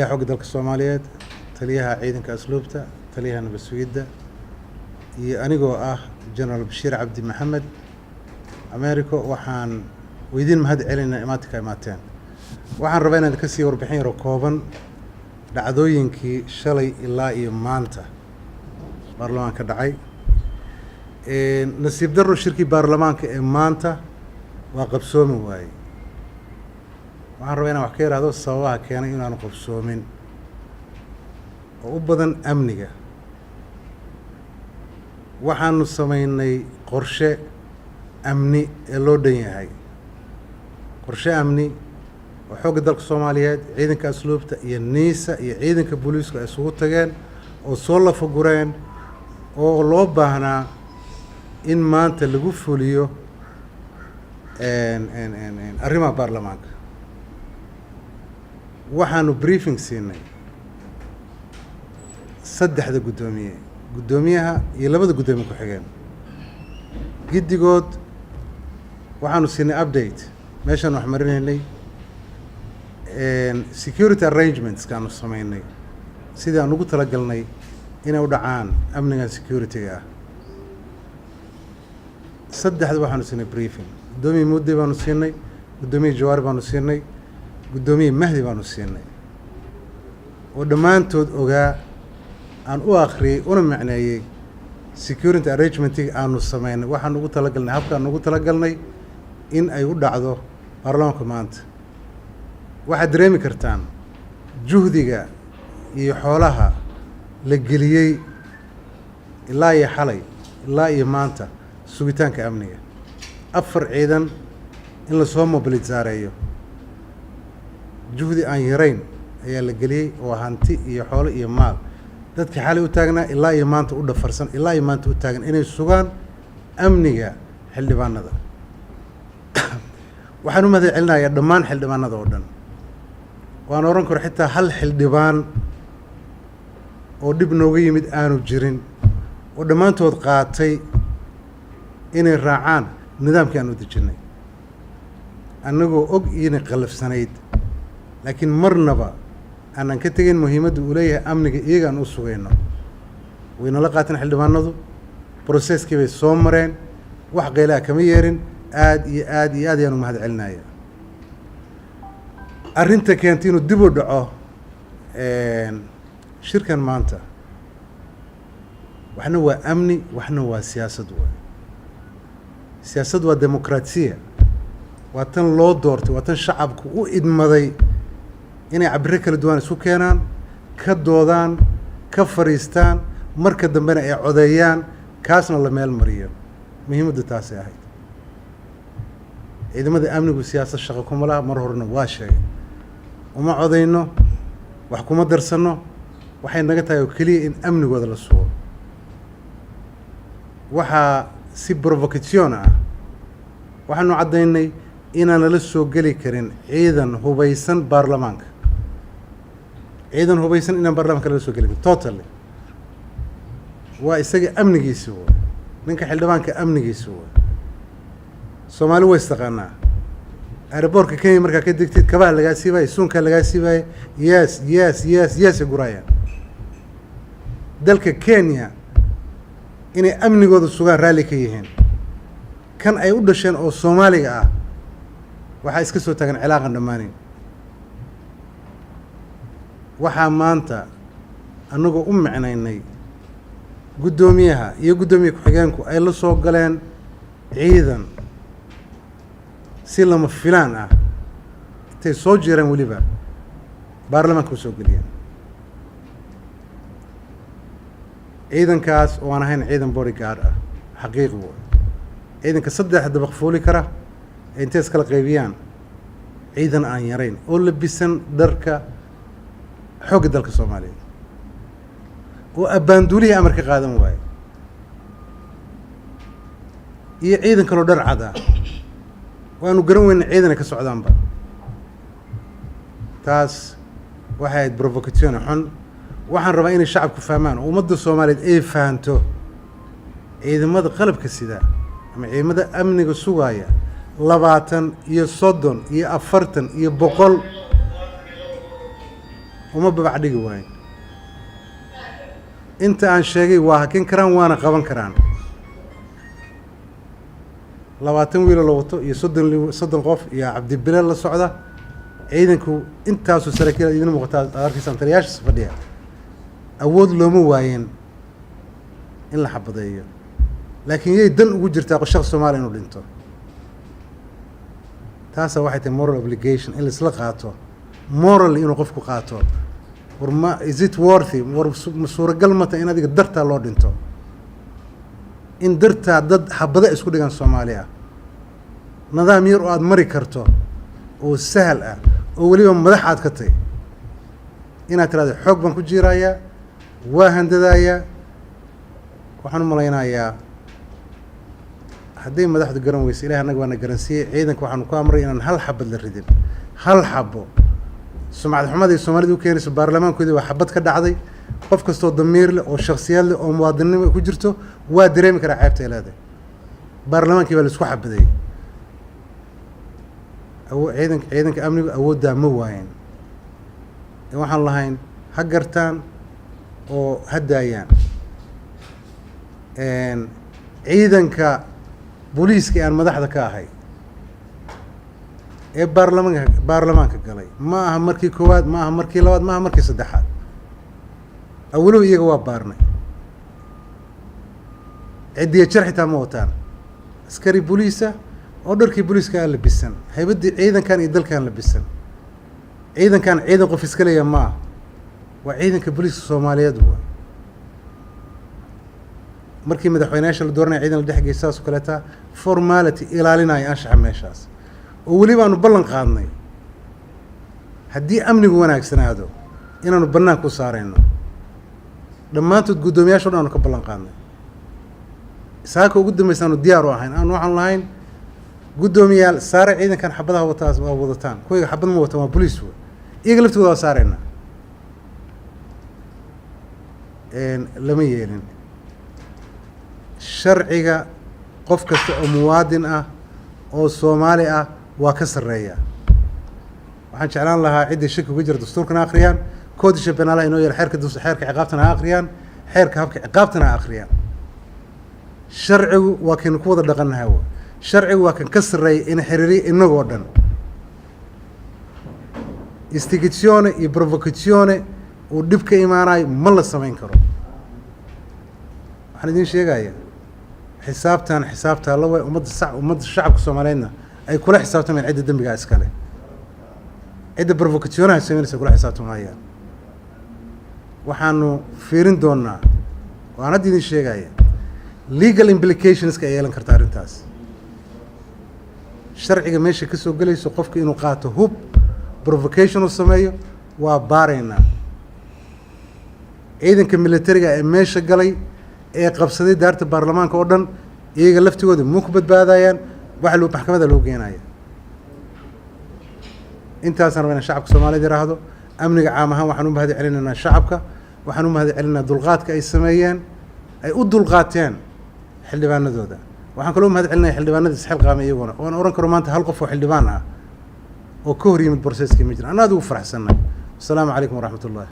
xogga dalka Soomaaliyeed taliyaha ciidanka asluubta taliyaha nabadsugyada iyo anigoo ah General Bashir Cabdi Maxamed America waxaan weydiin mahad celinaa imaateen waxaan rabaa inaan ka sii warbixin yar oo kooban dhacdooyinkii shalay ilaa iyo maanta baarlamaanka dhacay nasiib darro shirkii baarlamaanka ee maanta waa qabsoomi waayey waxaan rabaa inaan wax ka yiraahdo sababaha keenay inaanu qabsoomin oo u badan amniga waxaanu sameynay qorshe amni ee loo dhan yahay qorshe amni oo xogga dalka Soomaaliyeed ciidanka asluubta iyo niisa iyo ciidanka booliiska isugu tageen oo soo la fagureen oo loo baahnaa in maanta lagu fuliyo arrimaha baarlamaanka waxaanu briefing siinay saddexda guddoomiyaha iyo labada guddoomiye ku xigeen giddigood waxaanu siinay update meeshaan wax marinaynay security arrangements kaanu sameynay sidii aan ugu talagalnay inay u dhacaan amniga security-ga ah saddexda waxaanu siinay briefing guddoomiye muddo baanu siinay guddoomiye jawaar baanu siinay guddoomiye mahdi baanu siinay oo dhammaantood ogaa aan u akhriyay una macneeyay security arrangementiga aanu sameynay waxaan ugu talagalnay habkaan ugu talagalnay in ay u dhacdo baarlamaanka maanta waxaad dareemi kartaan juhdiga iyo xoolaha la geliyey ilaa iyo xalay ilaa iyo maanta sugitaanka amniga 4 ciidan in la soo mobilizaareeyo juhdi aan yarayn ayaa la geliyey oo hanti iyo xoolo iyo maal dadka xalay u taagnaa ilaa iyo maanta u dhafarsan ilaa iyo maanta u taagan inay sugaan amniga xildhibaanada waxaan u mahad celinayaa dhammaan xildhibaanada oo dhan waan oran karo xitaa hal xildhibaan oo dib nooga yimid aanu jirin oo dhammaantood qaatay inay raacaan nidaamkii aan u dejinay annagoo og inay qalafsanayd laakiin marnaba aanan ka tegin muhiimadda uu leeyahay amniga iyaga aan u sugayno waynala qaateen xildhibaanadu processkii bay soo mareen wax qeylaa kama yeerin aad iyo aad ayaan u mahad celinaya arrinta keentay inuu dib u dhaco shirkan maanta waxna waa amni waxna waa siyaasad siyaasad waa demokrasiya waa tan loo doortay waa tan shacabku u idmaday inay cabiro kala duwan isku keenaan ka doodaan ka fariistaan marka dambena ay codeeyaan kaasna la meel mariyo muhiimadda taasay ahayd ciidamada amnigu siyaasad shaqo kuma laha mar horena waa sheegay uma codeyno wax kuma darsano waxay naga tahay oo keliya in amnigooda la sugo waxaa si provocation ah waxaanu caddaynay inaan lala soo geli karin ciidan hubaysan baarlamaanka ciidan hubaysan inaan baarlamaanka lala soo geli karin totally waa isaga amnigiisa ninka xildhibaanka amnigiisa Soomaali way istaqaanaa airportka Kenya markaa ka degtid kabaha lagaa siibay suunka lagaa siibay yes gurayaan dalka Kenya inay amnigooda sugaan raali ka yihiin kan ay u dhasheen oo Soomaaliga ah waxaa iska soo taagan cilaaqan dhammaanayn waxaa maanta annagoo u macnaynay guddoomiyaha iyo guddoomiye ku-xigeenku ay la soo galeen ciidan si lama filaan ah intay soo jiraan weliba baarlamaanka u soo geliyeen ciidankaas oo aan ahayn ciidan bodyguard ah xaqiiqi ciidanka 3 dabaq fuuli kara ee intay iskala qaybiyaan ciidan aan yarayn oo labisan dharka xogga dalka Soomaaliyeed oo abaandulihi amarka qaadan waaye iyo ciidan kale dhar cad ah waanu garan weyn ciidan ka socdaanba taas waxay ahayd provocation xun waxaan rabaa inay shacabku fahmaan ummadda Soomaaliyeed ay fahanto ciidamada qalabka sida ama ciidamada amniga sugaya 20 iyo 30 iyo 40 iyo 100 uma babac dhigi waayn inta aan sheegay waa hakin karaan waana qaban karaan 20 wiil la wato iyo 30 qof iyo Cabdi Bilal la socda ciidanku intaasu saraakiil idin muuqata arkiisan taliyaasha fadhiya awood looma waayeen in la xabadeeyo laakiin yey dan ugu jirtaa shakhs Soomaali inuu dhinto taasa waxay tahay moral obligation in la isla qaato moral inuu qofku qaato warma is it worthy war suuragal mata in adiga dartaa loo dhinto in dartaa dad xabada isku dhigan Soomaaliya nidaam yar oo aad mari karto oo sahal ah oo waliba madax aad ka tahay inaad tiraahdo xoog baan ku jiirayaa waa handadaaya waxaan u malaynayaa haddii madaxdu garan weyso ilaahay anaga waana garansiiyey ciidanka waxaan ku amray inaan hal xabad la ridin hal xabo sumcad xumada ee Soomaalidu u keenayso baarlamaankoodii waa xabad ka dhacday qof kastoo damiir leh oo shakhsiyad leh oo muwaadinimo ku jirto waa dareemi karaa ceebta ay leedahay baarlamaankii baa la isku xabaday ciidanka amniga awooddaa ma waayeen waxaan lahayn ha gartaan oo ha daayaan ciidanka booliiska aan madaxda ka ahay ee baarlamaanka galay ma aha markii koowaad ma aha markii labaad ma aha markii saddexaad awalow iyaga waa baarnay cidiya jarxitaa ma wataan askari booliisa oo dharkii booliiska aan labisan haybadii ciidankan iyo dalkan labisan ciidankan ciidan qof iska leeyahay ma waa ciidanka booliiska Soomaaliyeed waa markii madaxweynayaasha la dooranay ciidan la dhexgay saas oo kale taa formality ilaalinaya anshaxa meeshaas oo wali baanu ballan qaadnay haddii amnigu wanaagsanaado inaanu bannaan ku saarayno dhammaantood guddoomiyaasha dhan ka ballan qaadnay saaka ugu dambaysaanu diyaar u ahayn aan waxaan lahayn guddoomiyaal saare ciidankan xabadaha wataas waa wadataan kuwiga xabad ma wataan waa booliis iyaga laftooda waa saarayna lama yeelin sharciga qof kasta oo muwaadin ah oo Soomaali ah waa ka sareeya waxaan jeclaan lahaa cidii shaki uga jira dastuurkana akhriyaan koodisha banaalaha inoo yar xeerka ciqaabtana akhriyaan xeerka habka ciqaabtana akhriyaan sharcigu waa kan ku wada dhaqanahay sharcigu waa kan ka sareeya in xiriiri inagoo dhan istigazione iyo provocazione oo dib ka imaanay ma la samayn karo waxaan idin sheegayaa xisaabta la way ummadda shacabka Soomaaliyeedna ay kula xisaabtamaan cidda dambiga iska leh cidda provocazione ay sameynaysa kula xisaabtamayaan waxaanu fiirin doonaa waan hadda idin sheegayaa legal implications ka yeelan karta arrintaas sharciga meesha ka soo galayso qofka inuu qaato hub provocation uu sameeyo waa baaraynaa ciidanka militariga ee meesha galay ee qabsaday daarta baarlamaanka oo dhan iyaga laftigooda ma ku badbaadayaan waxa loo maxkamadda loo geenayo intaasna rabana shacabka Soomaaliyeed yiraahdo amniga caam ahaan waxaan u mahad celinaynaa shacabka waxaan u mahad celinaynaa dulqaadka ay sameeyeen ay u dulqaateen xildhibaanadooda waxaan kaloo mahad celinayaa xildhibaanada isxil qaamay iyaguna oo aan oran karo maanta hal qof oo xildhibaan ah oo ka hor yimid processkii ma jiraan anaa ugu faraxsanahay assalaamu calaykum waraxmatullaahi